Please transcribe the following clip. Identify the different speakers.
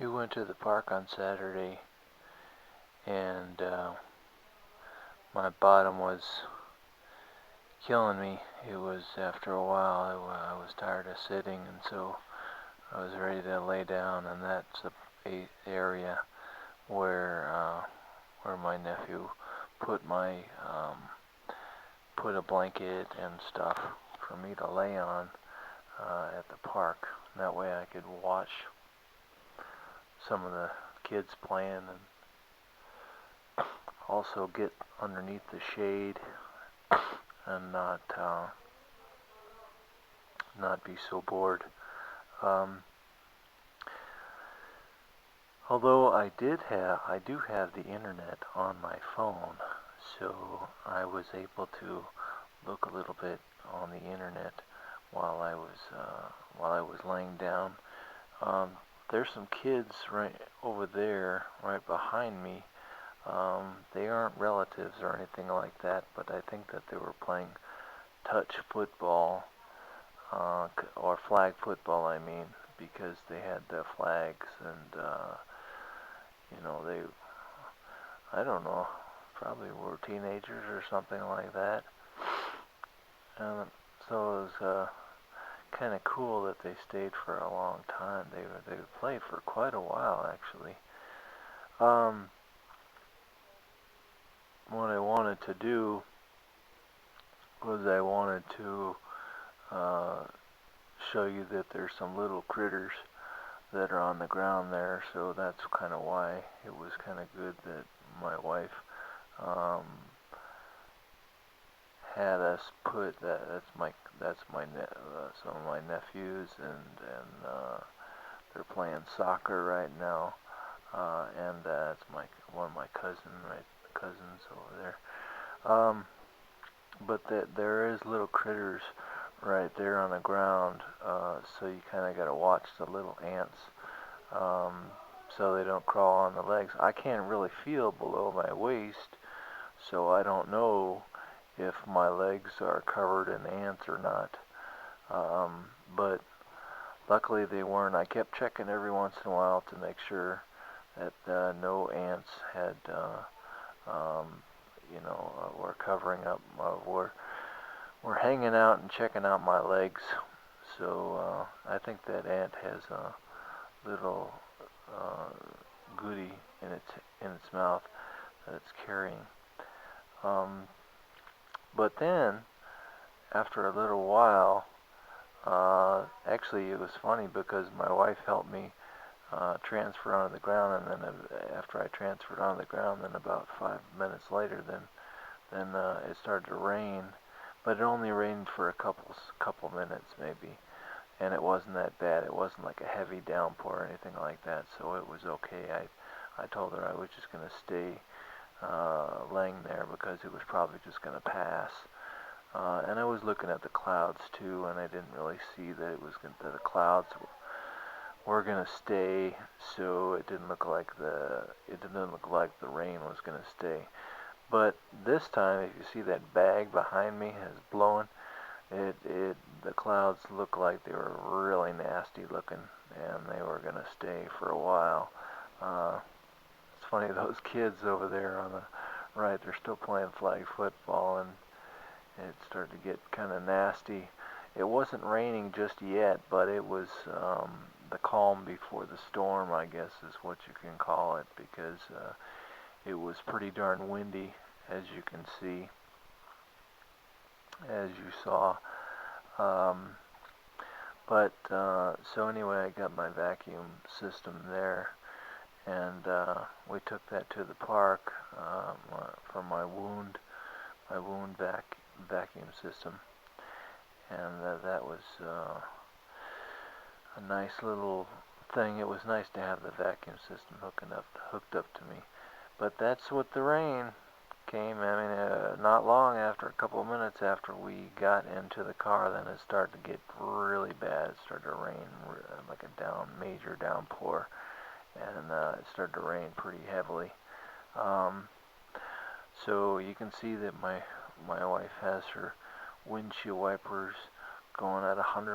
Speaker 1: We went to the park on Saturday, and my bottom was killing me. It was after a while, I was tired of sitting, and so I was ready to lay down, and that's a area where my nephew put my put a blanket and stuff for me to lay on at the park. That way I could watch some of the kids playing and also get underneath the shade and not be so bored. Um, Although I do have the internet on my phone, so I was able to look a little bit on the internet while I was laying down. Um, there's some kids right over there, right behind me. They aren't relatives or anything like that, but I think that they were playing touch football, or flag football, I mean, because they had the flags and they, I don't know, probably were teenagers or something like that. And so it was kind of cool that they stayed for a long time. They played for quite a while, actually. Um, what I wanted to do was I wanted to uh, show you that there's some little critters that are on the ground there, so that's kind of why it was kind of good that my wife um, had us put that. Some of my nephews, and they're playing soccer right now, and that's my one of my cousins over there. But there is little critters right there on the ground, so you kind of got to watch the little ants, um, so they don't crawl on the legs. I can't really feel below my waist, so I don't know if my legs are covered in ants or not. But luckily they weren't. I kept checking every once in a while to make sure that no ants had, were covering up, were hanging out and checking out my legs. So I think that ant has a little uh, goodie in its mouth that it's carrying. Um, but then after a little while, actually it was funny because my wife helped me transfer onto the ground, and then after I transferred onto the ground, then about 5 minutes later, then it started to rain, but it only rained for a couple minutes maybe, and it wasn't that bad. It wasn't like a heavy downpour or anything like that, so it was okay. I told her I was just going to stay laying there because it was probably just going to pass. And I was looking at the clouds too, and I didn't really see that that the clouds were going to stay, so it didn't look like the rain was going to stay. But this time, if you see that bag behind me is blowing, the clouds look like they were really nasty looking, and they were going to stay for a while. It's funny, those kids over there on the right, they're still playing flag football, and it started to get kind of nasty. It wasn't raining just yet, but it was the calm before the storm, I guess is what you can call it, because it was pretty darn windy, as you can see, as you saw. Um, so anyway, I got my vacuum system there, and we took that to the park for my wound vacuum system, and that was a nice little thing. It was nice to have the vacuum system hooked up to me. But that's what the rain came. I mean, not long after, a couple of minutes after we got into the car, then it started to get really bad. It started to rain like a major downpour, and it started to rain pretty heavily. So you can see that my wife has her windshield wipers going at 100